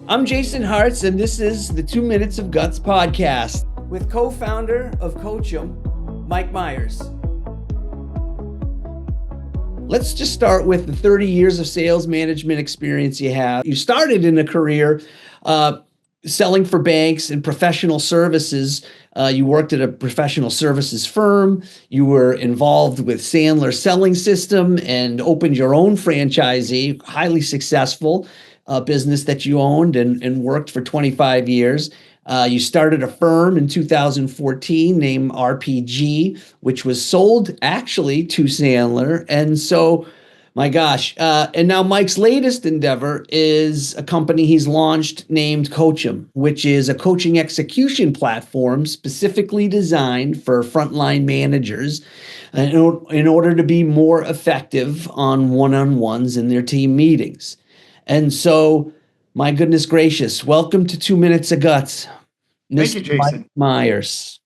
I'm Jason Hartz, and this is the 2 Minutes of Guts podcast with co-founder of Coachum, Mike Myers. Let's just start with the 30 years of sales management experience you have. You started in a career selling for banks and professional services. You worked at a professional services firm. You were involved with Sandler Selling System and opened your own franchisee, highly successful business that you owned and worked for 25 years. You started a firm in 2014 named RPG, which was sold actually to Sandler. And so, my gosh. And now Mike's latest endeavor is a company he's launched named Coachum, which is a coaching execution platform specifically designed for frontline managers in order to be more effective on one-on-ones in their team meetings. And so, my goodness gracious, welcome to 2 Minutes of Guts, Thank you, Mr. Jason. Mike Myers.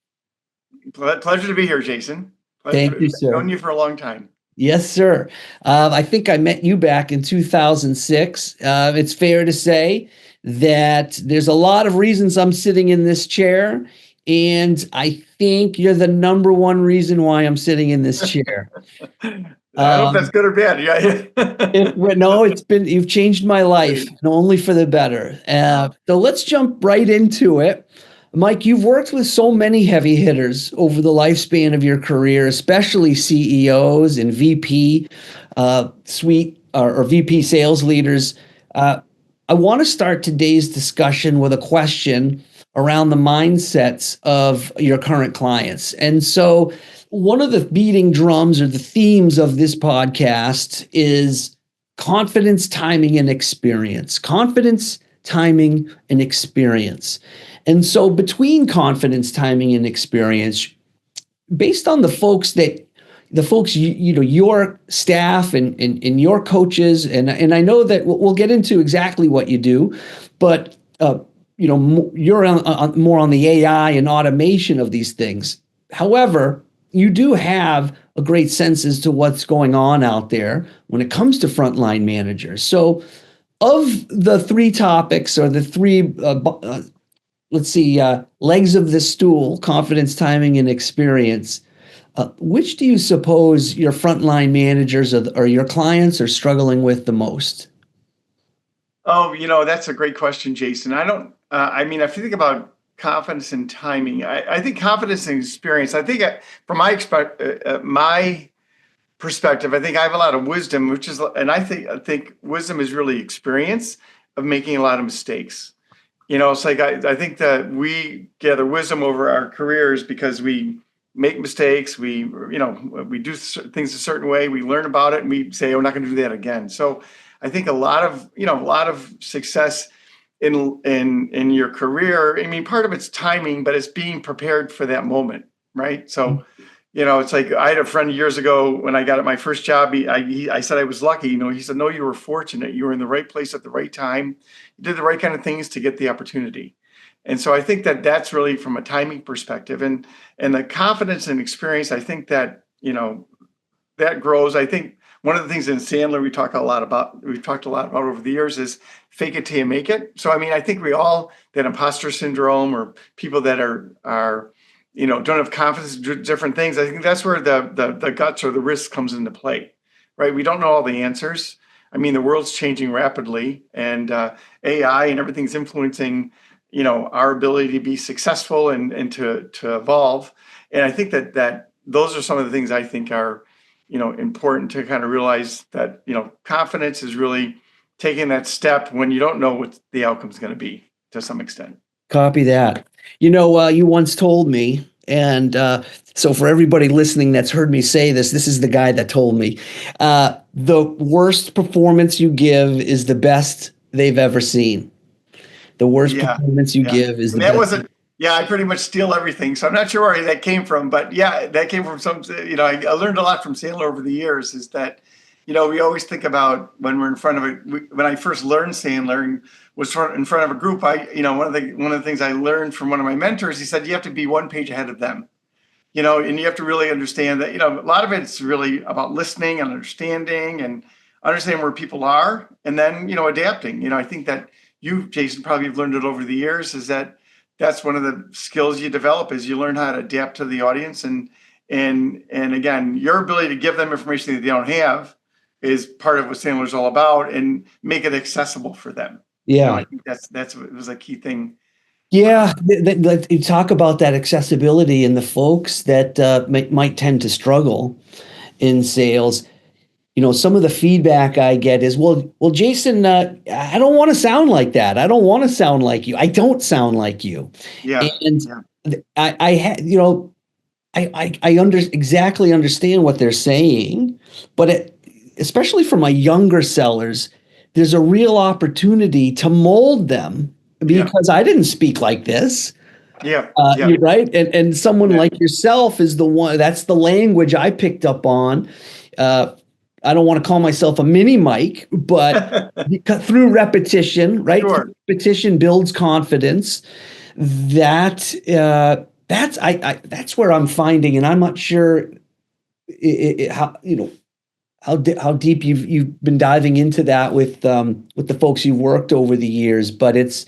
Pleasure to be here, Jason. Thank you, sir. I've known you for a long time. Yes, sir. I think I met you back in 2006. It's fair to say that there's a lot of reasons I'm sitting in this chair, and I think you're the number one reason why I'm sitting in this chair. I don't know if that's good or bad. No, you've changed my life, and only for the better. So let's jump right into it. Mike, you've worked with so many heavy hitters over the lifespan of your career, especially CEOs and VP suite or VP sales leaders. I want to start today's discussion with a question around the mindsets of your current clients. And so one of the beating drums or the themes of this podcast is confidence, timing, and experience. Confidence, timing, and experience. And so between confidence, timing, and experience, based on the folks your staff and your coaches, and I know that we'll get into exactly what you do, but you're more on the AI and automation of these things. However, you do have a great sense as to what's going on out there when it comes to frontline managers. So of the three topics or the three, legs of the stool, confidence, timing, and experience, which do you suppose your frontline managers or your clients are struggling with the most? Oh, that's a great question, Jason. If you think about confidence and timing, I think confidence and experience, I think from my perspective, I think I have a lot of wisdom, I think wisdom is really experience of making a lot of mistakes. It's like I think that we gather wisdom over our careers because we make mistakes. We do things a certain way. We learn about it and we say, "Oh, we're not going to do that again." So I think a lot of success in your career. I mean, part of it's timing, but it's being prepared for that moment, right? So, it's like I had a friend years ago when I got at my first job. I said I was lucky. He said, "No, you were fortunate. You were in the right place at the right time. You did the right kind of things to get the opportunity." And so I think that that's really from a timing perspective, and the confidence and experience. I think that that grows. I think one of the things in Sandler we've talked a lot about over the years is fake it till you make it. So I think we all, that imposter syndrome or people that are don't have confidence in different things. I think that's where the guts or the risk comes into play, right? We don't know all the answers. The world's changing rapidly, and AI and everything's influencing our ability to be successful and to evolve. And I think that those are some of the things I think are important to kind of realize that, confidence is really taking that step when you don't know what the outcome is going to be to some extent. Copy that. You once told me, and so for everybody listening that's heard me say this is the guy that told me, the worst performance you give is the best they've ever seen. The worst performance you give is the best. I pretty much steal everything. So I'm not sure where that came from, but that came from I learned a lot from Sandler over the years, is that, we always think about when we're in front of when I first learned Sandler and was in front of a group, one of the things I learned from one of my mentors, he said, you have to be one page ahead of them, and you have to really understand that, a lot of it's really about listening and understanding where people are, and then, adapting. I think that you, Jason, probably have learned it over the years, is that that's one of the skills you develop, is you learn how to adapt to the audience. And again, your ability to give them information that they don't have is part of what Sandler's all about, and make it accessible for them. Yeah. I think that's what was a key thing. Yeah, you talk about that accessibility and the folks that might tend to struggle in sales. Some of the feedback I get is, well, Jason, I don't want to sound like that. I don't want to sound like you. I don't sound like you. Yeah. And yeah. I exactly understand what they're saying, but especially for my younger sellers, there's a real opportunity to mold them, because I didn't speak like this. Yeah. You're right. And someone like yourself is the one, that's the language I picked up on. I don't want to call myself a mini Mike, but through repetition, right? Sure. Repetition builds confidence. That's where I'm finding, and I'm not sure how deep you've been diving into that with the folks you've worked over the years, but it's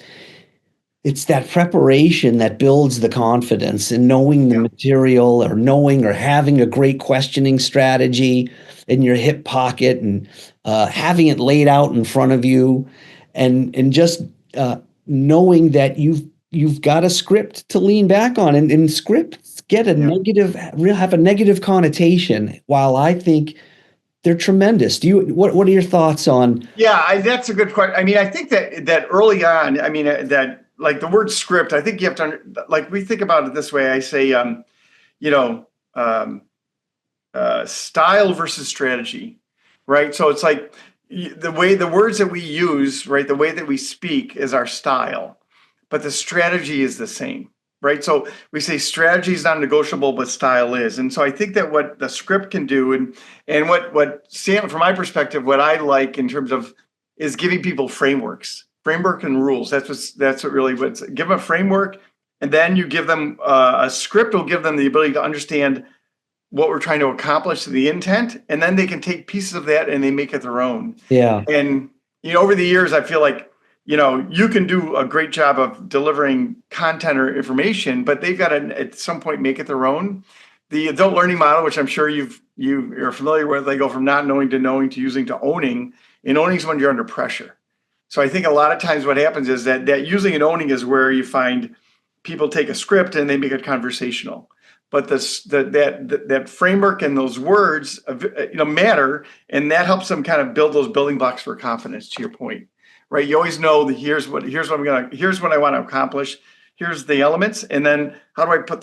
that preparation that builds the confidence, and knowing the material, or knowing or having a great questioning strategy in your hip pocket, and having it laid out in front of you, and just knowing that you've got a script to lean back on, and scripts get have a negative connotation, while I think they're tremendous. What are your thoughts on? Yeah, that's a good question. I mean, I think that early on, I mean, that like the word script, I think you have to, like, we think about it this way. I say, style versus strategy, right? So it's like the words that we use, right? The way that we speak is our style, but the strategy is the same, right? So we say strategy is not negotiable, but style is. And so I think that what the script can do, and what Sam, from my perspective, what I like in terms of, is giving people framework and rules. That's what really, give them a framework, and then you give them a script will give them the ability to understand what we're trying to accomplish, the intent, and then they can take pieces of that and they make it their own. Yeah. And over the years, I feel like you can do a great job of delivering content or information, but they've got to at some point make it their own. The adult learning model, which I'm sure you're familiar with, they go from not knowing to knowing to using to owning. And owning is when you're under pressure. So I think a lot of times what happens is that using and owning is where you find people take a script and they make it conversational. But that framework and those words, matter, and that helps them kind of build those building blocks for confidence. To your point, right? You always know that here's what I want to accomplish. Here's the elements, and then how do I put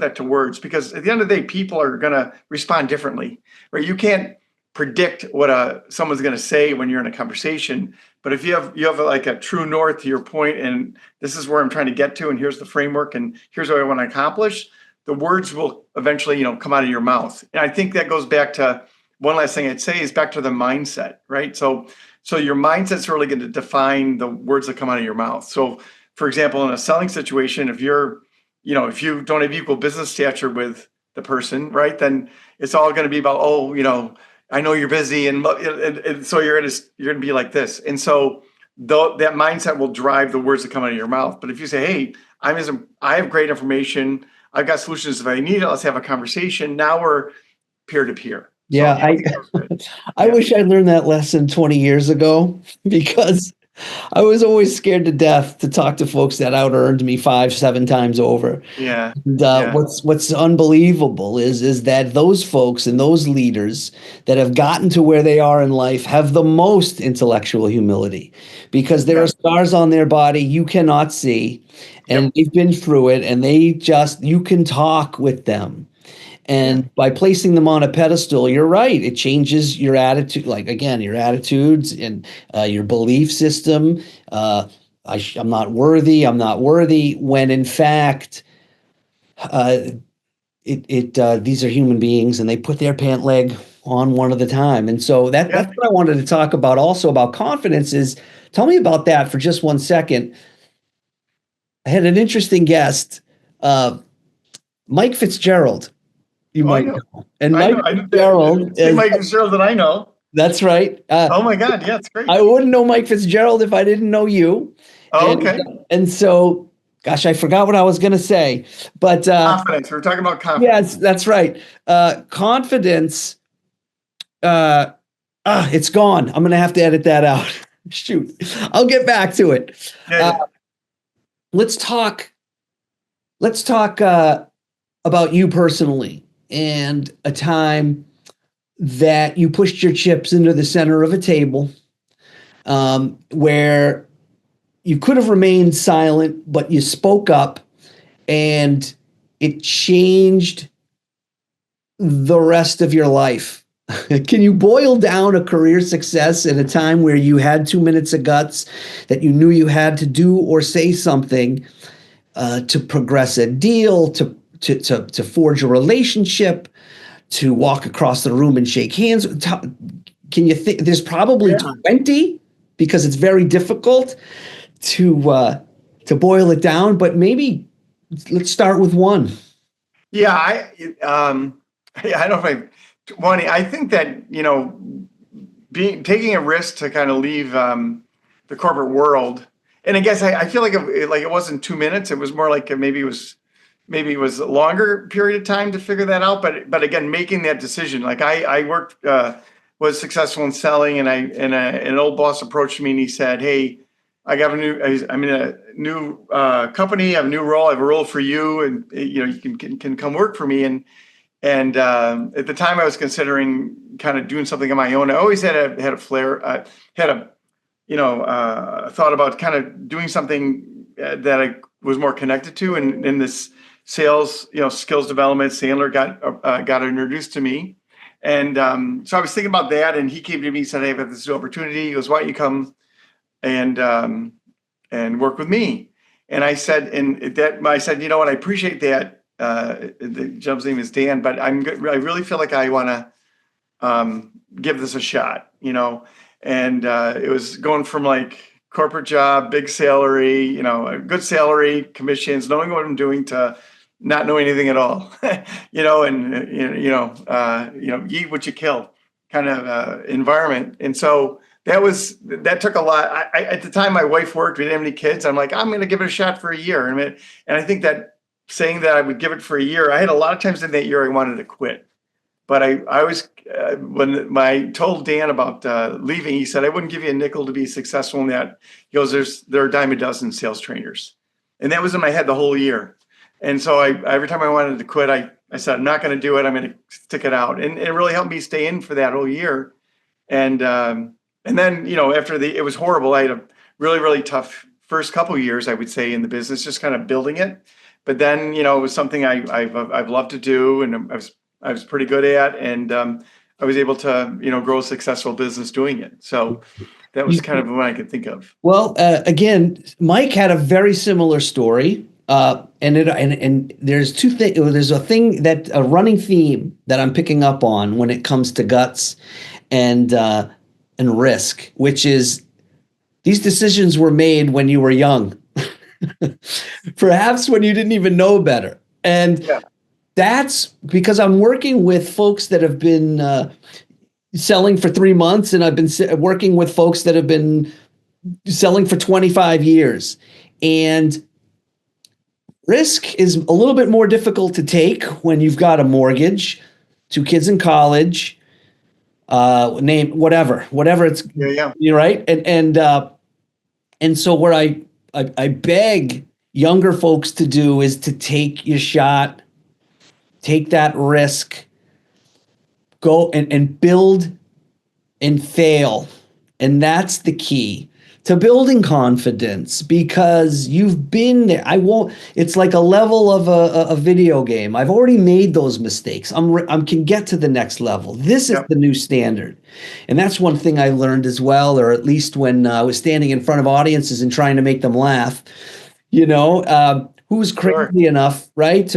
that to words? Because at the end of the day, people are going to respond differently, right? You can't predict what someone's going to say when you're in a conversation, but if you have like a true north to your point, and this is where I'm trying to get to, and here's the framework, and here's what I want to accomplish, the words will eventually, come out of your mouth. And I think that goes back to one last thing I'd say is back to the mindset, right? So your mindset's really going to define the words that come out of your mouth. So, for example, in a selling situation, if you don't have equal business stature with the person, right, then it's all going to be about, I know you're busy, and so you're going to be like this. And so that mindset will drive the words that come out of your mouth. But if you say, hey, I have great information, I've got solutions if I need it, let's have a conversation. Now we're peer to peer. Yeah, I wish I learned that lesson 20 years ago, because I was always scared to death to talk to folks that out earned me 5-7 times over. Yeah. And what's unbelievable is that those folks and those leaders that have gotten to where they are in life have the most intellectual humility, because there are scars on their body you cannot see, and they've been through it, and you can talk with them. And by placing them on a pedestal, you're right, it changes your attitude, like, again, your attitudes and your belief system. I'm not worthy, when in fact, these are human beings, and they put their pant leg on one at a time. And so that's what I wanted to talk about also about confidence is, tell me about that for just 1 second. I had an interesting guest, Mike Fitzgerald. You might know. And Mike Fitzgerald is Mike Fitzgerald that I know. That's right. Oh my God. Yeah, it's great. I wouldn't know Mike Fitzgerald if I didn't know you. Oh, And okay. and so, gosh, I forgot what I was going to say. But Confidence. We're talking about confidence. yes, that's right. Confidence. Uh, it's gone. I'm going to have to edit that out. Shoot, I'll get back to it. Yeah. Let's talk. Let's talk about you personally and a time that you pushed your chips into the center of a table, where you could have remained silent, but you spoke up and it changed the rest of your life. Can you boil down a career success at a time where you had 2 minutes of guts that you knew you had to do or say something to progress a deal, to forge a relationship, to walk across the room and shake hands? Can you think there's probably 20, because it's very difficult to boil it down, but maybe let's start with one. Yeah, I don't know if I think that, taking a risk to kind of leave the corporate world, and I guess I feel like it wasn't 2 minutes. It was more like maybe it was a longer period of time to figure that out. But again, making that decision, like I worked, was successful in selling, and an old boss approached me and he said, "Hey, I'm in a new company. I have a new role. I have a role for you, and you can come work for me." And at the time, I was considering kind of doing something on my own. I always had a flair. Had a thought about kind of doing something that I was more connected to, and in this sales, skills development. Sandler got introduced to me, and so I was thinking about that. And he came to me and said, "Hey, I've got this opportunity." He goes, "Why don't you come and work with me?" And I said, I said, "You know what? I appreciate that." The gentleman's name is Dan, but I really feel like I want to give this a shot, And it was going from like corporate job, big salary, a good salary, commissions, knowing what I'm doing, to not knowing anything at all, eat what you kill kind of environment. And so that took a lot. At the time, my wife worked. We didn't have any kids. I'm like, I'm going to give it a shot for a year. And I think that saying that I would give it for a year, I had a lot of times in that year I wanted to quit. But I was, when I told Dan about leaving, he said, "I wouldn't give you a nickel to be successful in that." He goes, there are a dime a dozen sales trainers. And that was in my head the whole year. And so every time I wanted to quit, I said, "I'm not going to do it. I'm going to stick it out." And it really helped me stay in for that whole year. And then, after it was horrible. I had a really, really tough first couple of years, I would say, in the business, just kind of building it. But then, it was something I've loved to do, and I was pretty good at, and I was able to, grow a successful business doing it. So that was kind of what I could think of. Well, again, Mike had a very similar story, and there's two things. There's a running theme that I'm picking up on when it comes to guts and risk, which is these decisions were made when you were young. Perhaps when you didn't even know better. And that's because I'm working with folks that have been selling for 3 months, and I've been working with folks that have been selling for 25 years. And risk is a little bit more difficult to take when you've got a mortgage, 2 kids in college, name whatever it's, you're right. And so where I beg younger folks to do is to take your shot, take that risk, go and build and fail. And that's the key to building confidence, because you've been there. It's like a level of a video game. I've already made those mistakes. I can get to the next level. This is the new standard. And that's one thing I learned as well, or at least when I was standing in front of audiences and trying to make them laugh, who's crazy enough, right?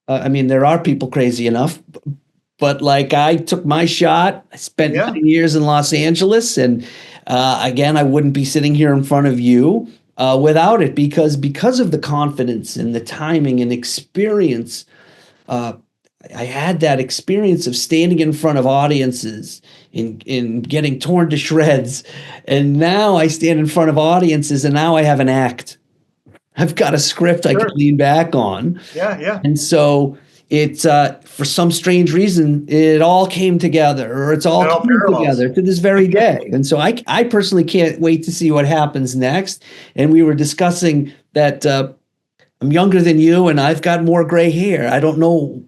There are people crazy enough, but like I took my shot. I spent 9 years in Los Angeles, and again, I wouldn't be sitting here in front of you without it, because of the confidence and the timing and experience. I had that experience of standing in front of audiences in getting torn to shreds. And now I stand in front of audiences and now I have an act. I've got a script I can Sure. lean back on. Yeah, yeah. And so it's for some strange reason, it all came together, or it's all It all coming parallels. together to this very day. And so I personally can't wait to see what happens next. And we were discussing that I'm younger than you and I've got more gray hair. I don't know.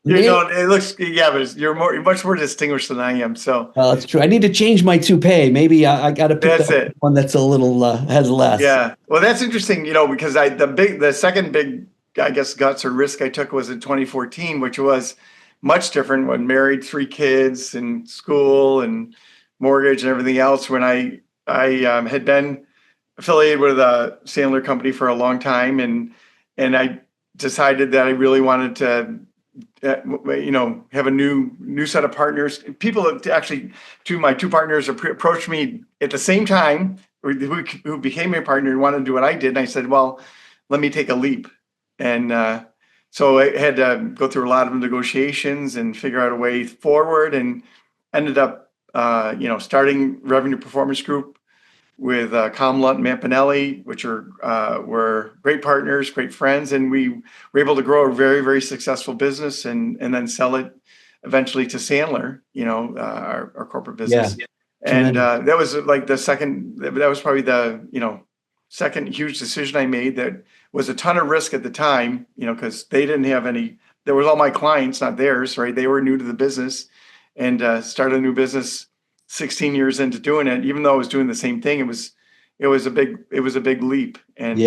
You know, it looks, yeah, but you're much more distinguished than I am. So Well, it's true. I need to change my toupee. Maybe I got to pick that's the it. one that's a little has less. Yeah. Well, that's interesting, because the second big, I guess, guts or risk I took was in 2014, which was much different when married, 3 kids and school and mortgage and everything else. When I had been affiliated with a Sandler company for a long time, and I decided that I really wanted to have a new set of partners. People have actually, my two partners approached me at the same time, who became my partner and wanted to do what I did. And I said, well, let me take a leap. And so I had to go through a lot of negotiations and figure out a way forward, and ended up, starting Revenue Performance Group with Colm Lunt and Matt Pinelli, which were great partners, great friends, and we were able to grow a very, very successful business and then sell it eventually to Sandler, our corporate business. Yeah. And that was like that was probably the second huge decision I made. That was a ton of risk at the time, because they didn't have any. There was all my clients, not theirs, right? They were new to the business, and started a new business 16 years into doing it. Even though I was doing the same thing, it was a big leap. And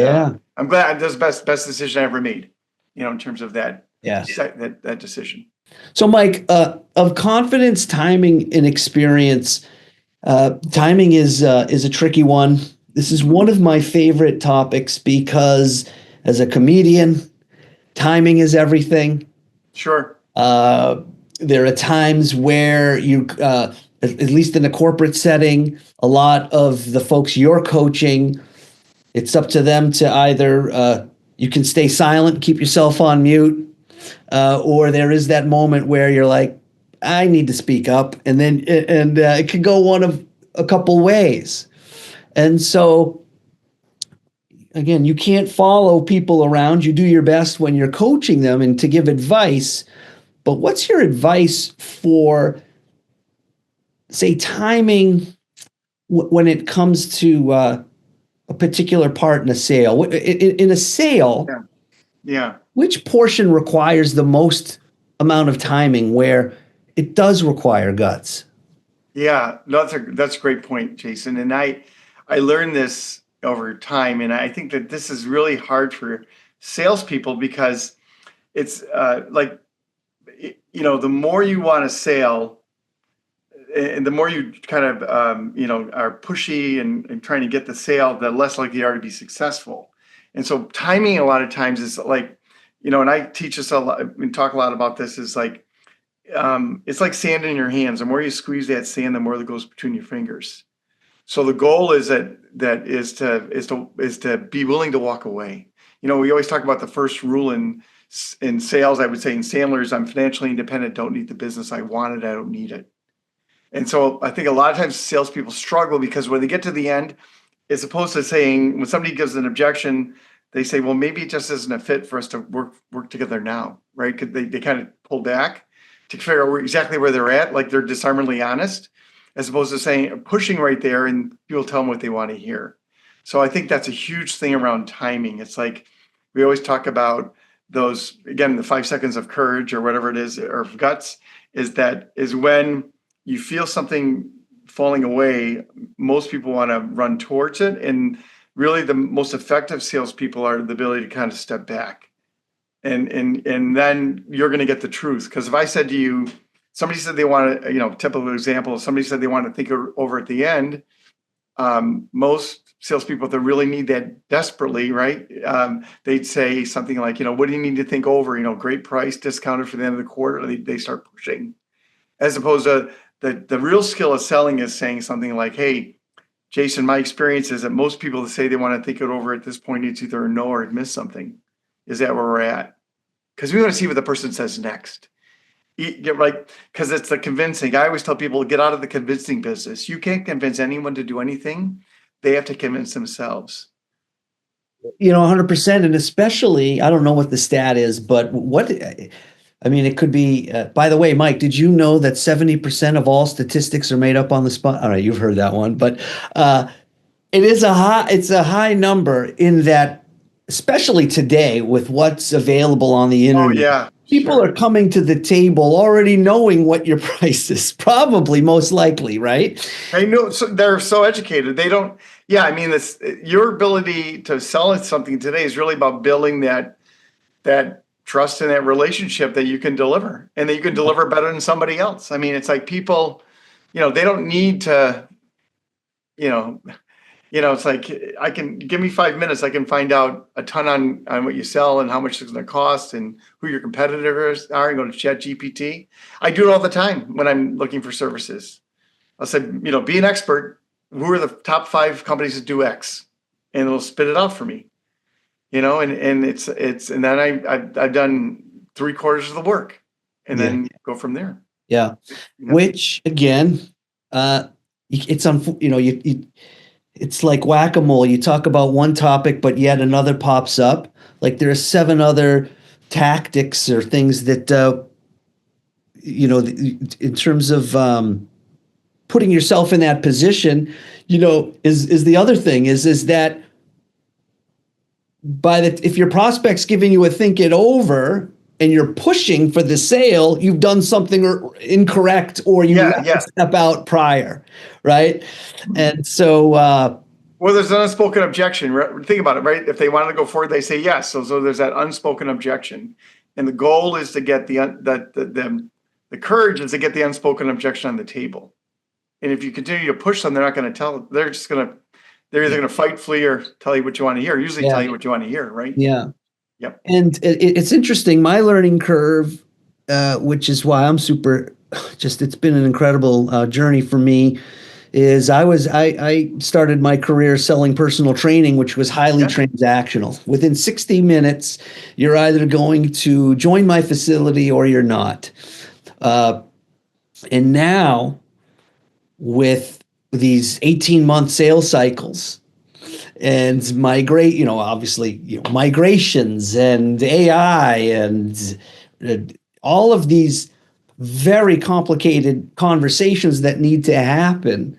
I'm glad that's the best decision I ever made, in terms of that. Yeah. That decision. So, Mike, of confidence, timing, and experience, timing is a tricky one. This is one of my favorite topics because, as a comedian, timing is everything. Sure. There are times where you, at least in a corporate setting, a lot of the folks you're coaching, it's up to them to either you can stay silent, keep yourself on mute, or there is that moment where you're like, I need to speak up, and it can go one of a couple ways. And so, again, you can't follow people around. You do your best when you're coaching them and to give advice. But what's your advice for, say, timing when it comes to a particular part in a sale? In a sale, yeah. Which portion requires the most amount of timing where it does require guts? Yeah, that's a great point, Jason. And I learned this over time, and I think that this is really hard for salespeople because it's the more you want to sell, and the more you kind of are pushy and trying to get the sale, the less likely you are to be successful. And so timing a lot of times is like, and I teach this a lot and talk a lot about this, is like, it's like sand in your hands. The more you squeeze that sand, the more that goes between your fingers. So the goal is to be willing to walk away. We always talk about the first rule in sales. I would say in Sandler's, I'm financially independent, don't need the business. I want it, I don't need it. And so I think a lot of times salespeople struggle because when they get to the end, as opposed to saying, when somebody gives an objection, they say, well, maybe it just isn't a fit for us to work together now, right? Because they kind of pull back to figure out exactly where they're at, like they're disarmingly honest, as opposed to saying, pushing right there and people tell them what they want to hear. So I think that's a huge thing around timing. It's like, we always talk about those, again, the 5 seconds of courage or whatever it is, or of guts, is when you feel something falling away, most people want to run towards it. And really the most effective salespeople are the ability to kind of step back. And then you're going to get the truth. Because if I said to you, somebody said they want to, typical example, somebody said they want to think over at the end, most salespeople that really need that desperately, right? They'd say something like, what do you need to think over? Great price, discounted for the end of the quarter. They start pushing. As opposed to the real skill of selling is saying something like, hey, Jason, my experience is that most people that say they want to think it over at this point, it's either a no or it missed something. Is that where we're at? because we want to see what the person says next. Get right, because it's the convincing. I always tell people, get out of the convincing business. You can't convince anyone to do anything. They have to convince themselves. 100%. And especially, I don't know what the stat is, but I mean, it could be, by the way, Mike, did you know that 70% of all statistics are made up on the spot? All right, you've heard that one, but it's a high number in that, especially today with what's available on the internet. Oh, yeah. People Sure. are coming to the table already knowing what your price is, probably most likely, right? I know, so they're so educated. They don't, yeah, I mean, your ability to sell something today is really about building that trust and that relationship that you can deliver, and that you can deliver better than somebody else. I mean, it's like people, they don't need to, you know, it's like give me 5 minutes. I can find out a ton on what you sell and how much it's going to cost and who your competitors are, and go to Chat GPT. I do it all the time when I'm looking for services. I'll say, be an expert. Who are the top 5 companies that do X? And it'll spit it out for me. And and then I've done 3/4 of the work, and then go from there. Yeah. Which again, it's it's like whack-a-mole. You talk about one topic, but yet another pops up. Like there are 7 other tactics or things that, in terms of putting yourself in that position, is the other thing is that if your prospect's giving you a think it over and you're pushing for the sale, you've done something incorrect, or you have to step out prior, right? And so, well, there's an unspoken objection. Think about it, right? If they wanted to go forward, they say yes. So there's that unspoken objection, and the goal is to get the courage is to get the unspoken objection on the table. And if you continue to push them, they're not going to tell. They're either going to fight, flee, or tell you what you want to hear. Usually tell you what you want to hear, right? Yeah. Yep. And it's interesting. My learning curve, which is why I'm it's been an incredible journey for me, is I started my career selling personal training, which was highly transactional. Within 60 minutes, you're either going to join my facility or you're not. And now with these 18-month sales cycles, and obviously, migrations and AI and all of these very complicated conversations that need to happen.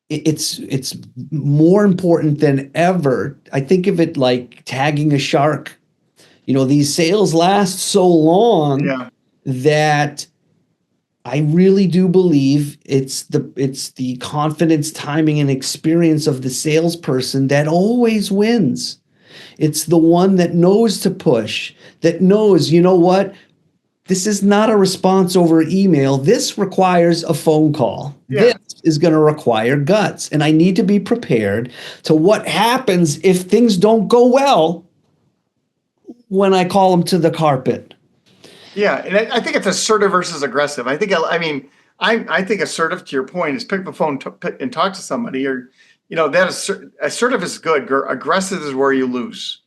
It's more important than ever. I think of it like tagging a shark. These sales last so long that I really do believe it's the confidence, timing, and experience of the salesperson that always wins. It's the one that knows to push, that knows, what? This is not a response over email. This requires a phone call. This is going to require guts. And I need to be prepared to what happens if things don't go well when I call them to the carpet. Yeah, and I think it's assertive versus aggressive. I think assertive, to your point, is pick up the phone and talk to somebody, or assertive is good. Aggressive is where you lose,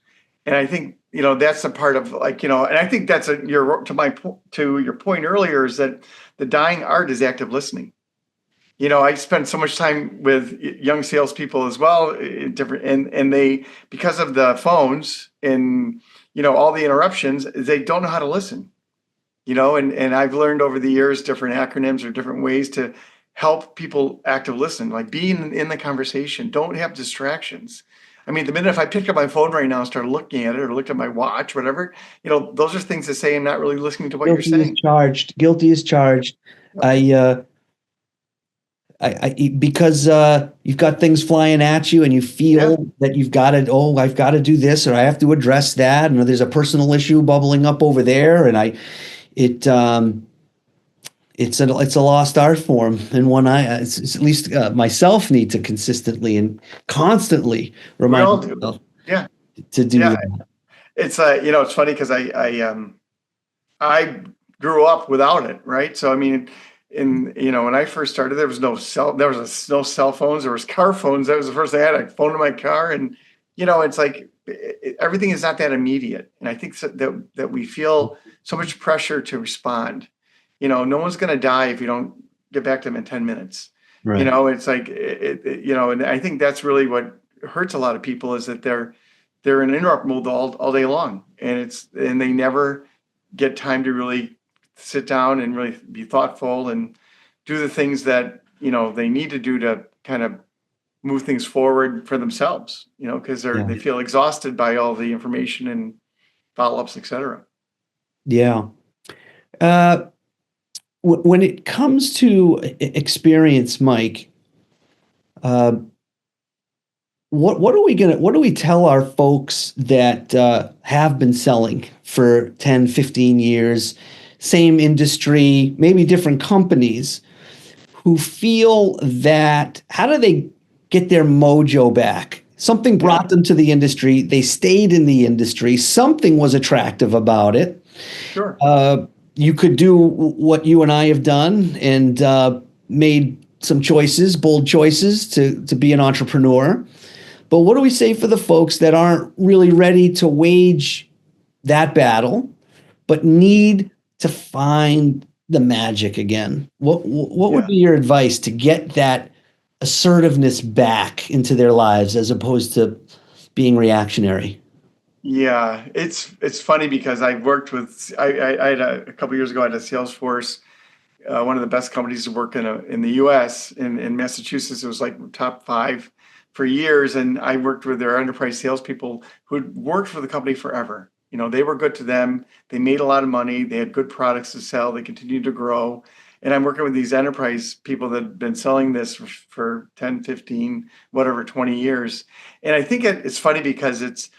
and I think that's a part of and I think that's to your point earlier, is that the dying art is active listening. I spend so much time with young salespeople as well, and they, because of the phones and all the interruptions, they don't know how to listen. And I've learned over the years different acronyms or different ways to help people active listen, like being in the conversation. Don't have distractions. I mean, the minute if I pick up my phone right now and start looking at it, or look at my watch, whatever, those are things that say I'm not really listening to what you're saying. Guilty as charged. Because you've got things flying at you, and you feel that you've got to, I've got to do this, or I have to address that, and there's a personal issue bubbling up over there, and it's a lost art form, and one it's at least myself need to consistently and constantly remind myself to do that. It's it's funny because I grew up without it, right? So I mean, when I first started, there was no cell phones. There was car phones. That was the first thing I had. I phoned in my car, and it's like everything is not that immediate. And I think that we feel so much pressure to respond. No one's going to die if you don't get back to them in 10 minutes. Right. It's like, and I think that's really what hurts a lot of people, is that they're in interrupt mode all day long. And they never get time to really sit down and really be thoughtful and do the things that, they need to do to kind of move things forward for themselves, because they feel exhausted by all the information and follow-ups, et cetera. Yeah. When it comes to experience, Mike, what do we tell our folks that have been selling for 10, 15 years, same industry, maybe different companies, who feel that, how do they get their mojo back? Something brought them to the industry. They stayed in the industry. Something was attractive about it. Sure. You could do what you and I have done and made some choices, bold choices to be an entrepreneur. But what do we say for the folks that aren't really ready to wage that battle, but need to find the magic again? What would be your advice to get that assertiveness back into their lives as opposed to being reactionary? Yeah, it's funny because I worked with, I had a couple years ago, I had a Salesforce, one of the best companies to work in the US, in Massachusetts. It was like top 5 for years. And I worked with their enterprise salespeople who'd worked for the company forever. They were good to them. They made a lot of money. They had good products to sell. They continued to grow. And I'm working with these enterprise people that have been selling this for 10, 15, whatever, 20 years. And I think it's funny because it's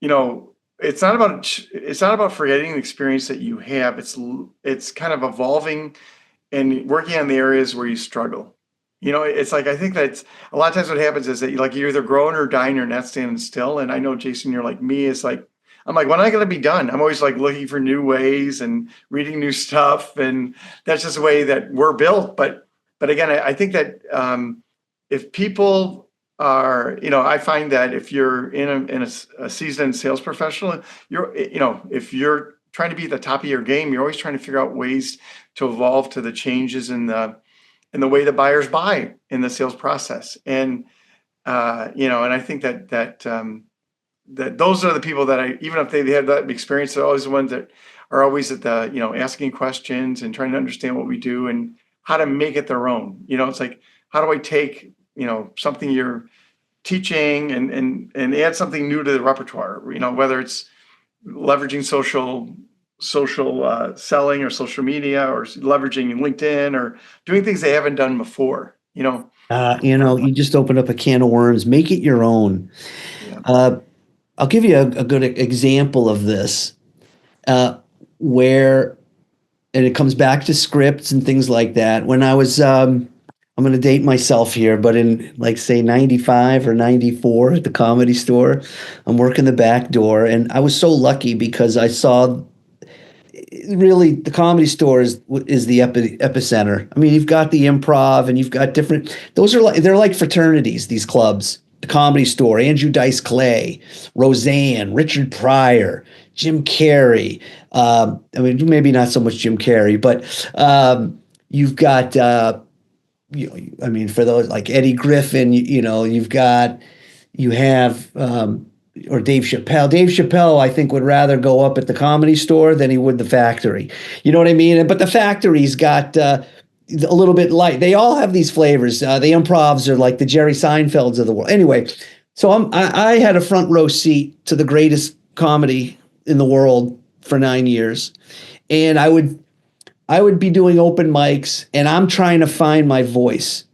not about forgetting the experience that you have. It's kind of evolving and working on the areas where you struggle. It's like, I think that a lot of times what happens is that you're either growing or dying or not standing still. And I know, Jason, you're like me. It's like, I'm like, when am I going to be done? I'm always like looking for new ways and reading new stuff. And that's just the way that we're built. But again, I think that if people are, I find that if you're in a seasoned sales professional, if you're trying to be at the top of your game, you're always trying to figure out ways to evolve to the changes in the way that buyers buy in the sales process. And and I think that those are the people that even if they have that experience, they're always the ones that are always at the, asking questions and trying to understand what we do and how to make it their own. It's like, how do I take, something you're teaching and add something new to the repertoire, whether it's leveraging social selling or social media, or leveraging LinkedIn, or doing things they haven't done before, You just opened up a can of worms. Make it your own. Yeah. I'll give you a good example of this, and it comes back to scripts and things like that. When I was, I'm going to date myself here, but in say 95 or 94 at the Comedy Store, I'm working the back door, and I was so lucky because I saw really the Comedy Store is the epicenter. I mean, you've got the Improv and you've got different, they're like fraternities, these clubs. The Comedy Store, Andrew Dice Clay, Roseanne, Richard Pryor, Jim Carrey. Maybe not so much Jim Carrey, but you've got, for those like Eddie Griffin, you have, or Dave Chappelle. Dave Chappelle, I think, would rather go up at the Comedy Store than he would the Factory. You know what I mean? But the Factory's got a little bit light. They all have these flavors. The Improvs are like the Jerry Seinfelds of the world. Anyway, so I had a front row seat to the greatest comedy in the world for 9 years, and I would be doing open mics, and I'm trying to find my voice.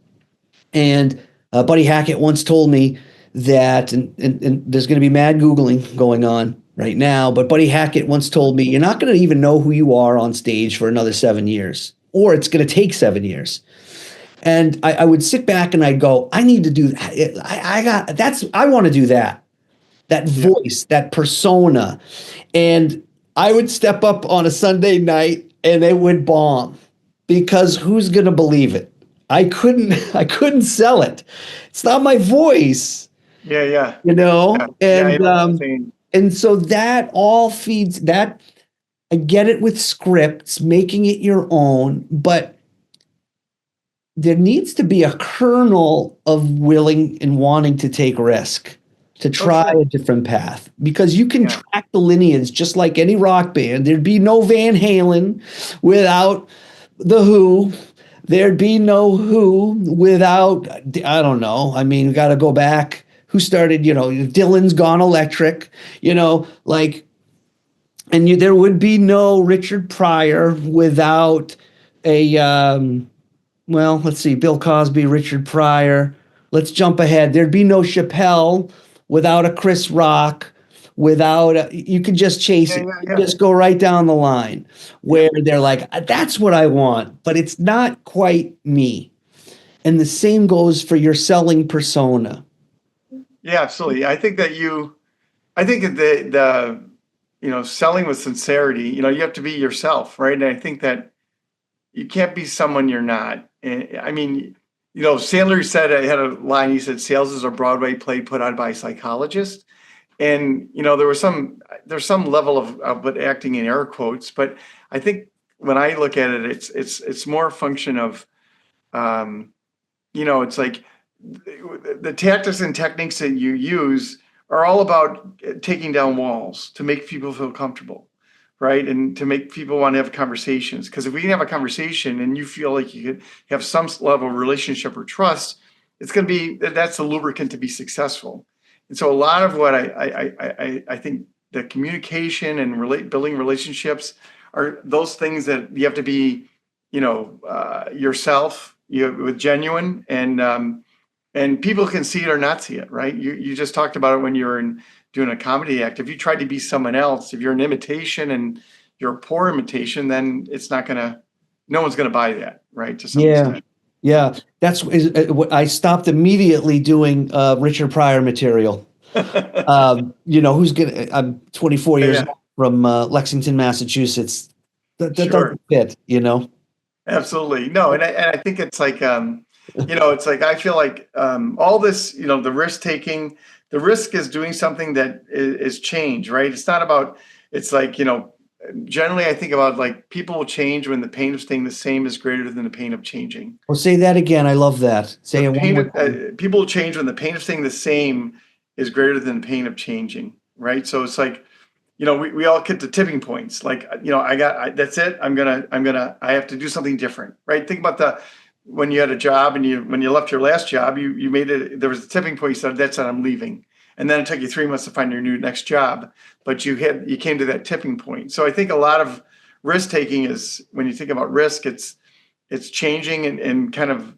And Buddy Hackett once told me that, and there's going to be mad Googling going on right now, but Buddy Hackett once told me, you're not going to even know who you are on stage for another 7 years. Or it's going to take 7 years. And I would sit back and I'd go, I need to do that. I want to do that voice, that persona. And I would step up on a Sunday night and it would bomb, because who's going to believe it? I couldn't sell it. It's not my voice. Yeah, yeah. you know, Yeah, yeah, I and know what you're saying. and so that all feeds that. I get it with scripts, making it your own, but there needs to be a kernel of willing and wanting to take risk, to Oh, try sure. a different path, because you can Yeah. track the lineage just like any rock band. There'd be no Van Halen without the Who. There'd be no Who without, I don't know. I mean, got to go back. Who started, Dylan's Gone Electric, like, and there would be no Richard Pryor without a, well, let's see, Bill Cosby, Richard Pryor. Let's jump ahead. There'd be no Chappelle without a Chris Rock, you could just chase Yeah, it. yeah, You yeah. just go right down the line Yeah. where they're like, that's what I want, but it's not quite me. And the same goes for your selling persona. Yeah, absolutely. I think that selling with sincerity, you have to be yourself, right? And I think that you can't be someone you're not. And I mean, Sandler said, I had a line, he said, sales is a Broadway play put on by a psychologist. And, there's some level of but acting in air quotes, but I think when I look at it, it's more a function of, it's like the tactics and techniques that you use are all about taking down walls to make people feel comfortable, right? And to make people want to have conversations. Because if we can have a conversation and you feel like you could have some level of relationship or trust, that's a lubricant to be successful. And so a lot of what I think the communication and building relationships are those things that you have to be, yourself, with genuine, and people can see it or not see it, right? You just talked about it when you were doing a comedy act. If you tried to be someone else, if you're an imitation and you're a poor imitation, then no one's gonna buy that, right? To some Yeah. extent. Yeah. I stopped immediately doing Richard Pryor material. I'm 24 years Yeah, old from Lexington, Massachusetts. That sure. doesn't fit, Absolutely. No, and I think it's like, it's like, I feel like all this, the risk taking, the risk is doing something that is change, right? It's not about, it's like, generally I think about like people will change when the pain of staying the same is greater than the pain of changing. Well, say that again. I love that. Say The it one pain more of, time. people will change when the pain of staying the same is greater than the pain of changing, right? So it's like, we all get to tipping points. Like, that's it. I have to do something different, right? Think about when you had a job and when you left your last job, you made it, there was a tipping point. You said, that's it, I'm leaving. And then it took you 3 months to find your next job, but you came to that tipping point. So I think a lot of risk taking is, when you think about risk, it's changing and kind of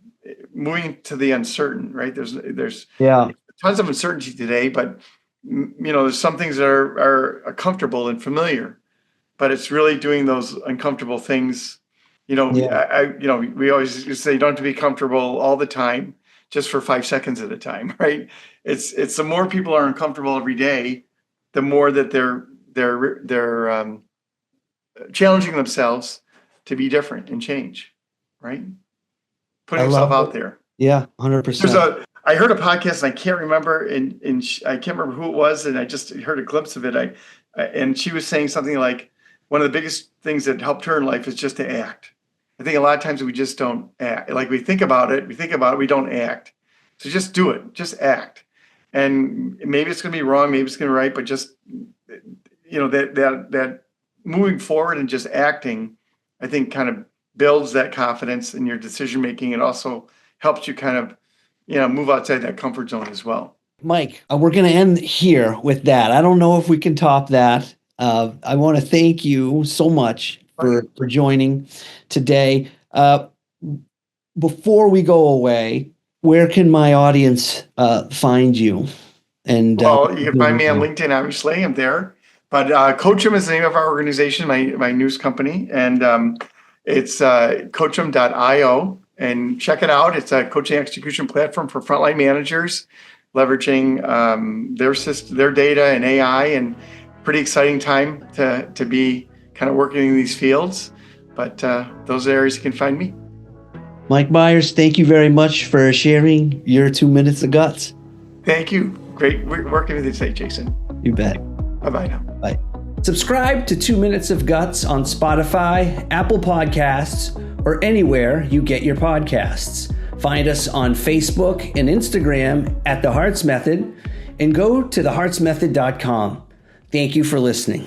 moving to the uncertain, right? There's Yeah. tons of uncertainty today, but there's some things that are comfortable and familiar, but it's really doing those uncomfortable things. Yeah. We always say you don't have to be comfortable all the time, just for 5 seconds at a time, right? It's the more people are uncomfortable every day, the more that they're challenging themselves to be different and change, right? Putting yourself out there. Yeah, 100%. I heard a podcast and I can't remember, and I can't remember who it was, and I just heard a glimpse of it. And she was saying something like, one of the biggest things that helped her in life is just to act. I think a lot of times we just don't act. Like we think about it, we don't act. So just do it, just act. And maybe it's going to be wrong, maybe it's going to be right, but just, that moving forward and just acting, I think kind of builds that confidence in your decision making. It also helps you kind of, move outside that comfort zone as well. Mike, we're going to end here with that. I don't know if we can top that. I want to thank you so much for joining today. Before we go away, where can my audience find you? And well, you can find me on LinkedIn, obviously. I'm there. But Coachum is the name of our organization, my news company. And it's coachum.io. And check it out. It's a coaching execution platform for frontline managers, leveraging their data and AI, and pretty exciting time to be kind of working in these fields. But those areas you can find me. Mike Myers, thank you very much for sharing your 2 minutes of guts. Thank you. Great working with you today, Jason. You bet. Bye-bye now. Bye. Subscribe to 2 Minutes of Guts on Spotify, Apple Podcasts, or anywhere you get your podcasts. Find us on Facebook and Instagram at The Hartz Method, and go to thehartzmethod.com. Thank you for listening.